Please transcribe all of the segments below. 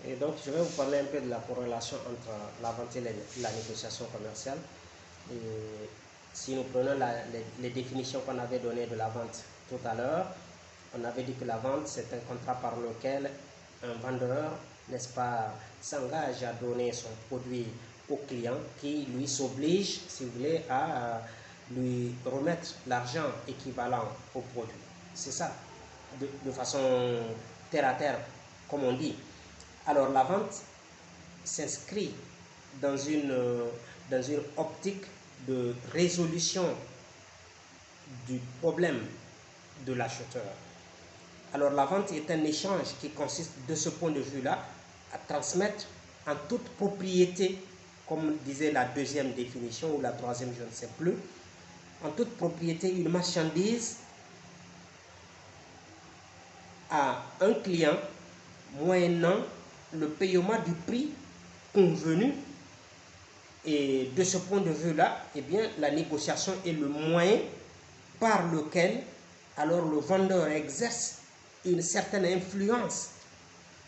Et donc, je vais vous parler un peu de la corrélation entre la vente et la négociation commerciale. Et si nous prenons les définitions qu'on avait données de la vente tout à l'heure, on avait dit que la vente, c'est un contrat par lequel un vendeur, n'est-ce pas, s'engage à donner son produit au client qui lui s'oblige, si vous voulez, à lui remettre l'argent équivalent au produit. C'est ça, de façon terre à terre, comme on dit. Alors la vente s'inscrit dans une optique de résolution du problème de l'acheteur. Alors la vente est un échange qui consiste de ce point de vue-là à transmettre en toute propriété, comme disait la deuxième définition ou la troisième, je ne sais plus, en toute propriété une marchandise à un client moyennant le paiement du prix convenu. Et de ce point de vue-là, eh bien, la négociation est le moyen par lequel alors le vendeur exerce une certaine influence,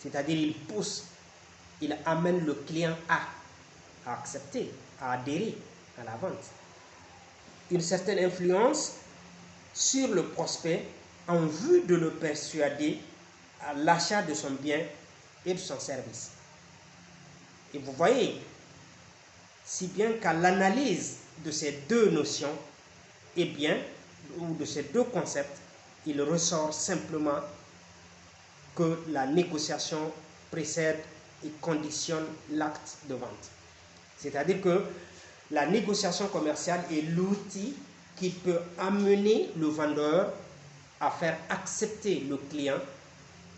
c'est-à-dire il pousse, il amène le client à accepter, à adhérer à la vente. Une certaine influence sur le prospect en vue de le persuader à l'achat de son bien et de son service. Et vous voyez, si bien qu'à l'analyse de ces deux notions, eh bien, ou de ces deux concepts, il ressort simplement que la négociation précède et conditionne l'acte de vente. C'est-à-dire que la négociation commerciale est l'outil qui peut amener le vendeur à faire accepter le client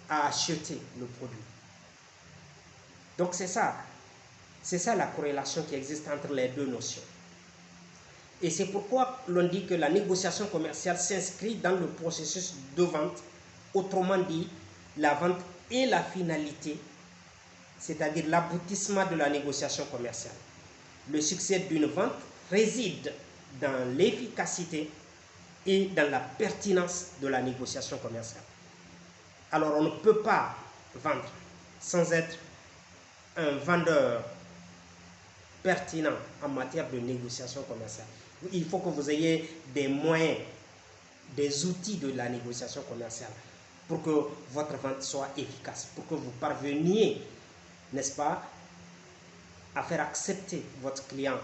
à acheter le produit. Donc c'est ça la corrélation qui existe entre les deux notions. Et c'est pourquoi l'on dit que la négociation commerciale s'inscrit dans le processus de vente, autrement dit, la vente est la finalité, c'est-à-dire l'aboutissement de la négociation commerciale. Le succès d'une vente réside dans l'efficacité et dans la pertinence de la négociation commerciale. Alors on ne peut pas vendre sans être un vendeur pertinent en matière de négociation commerciale. Il faut que vous ayez des moyens, des outils de la négociation commerciale pour que votre vente soit efficace, pour que vous parveniez, n'est-ce pas, à faire accepter votre client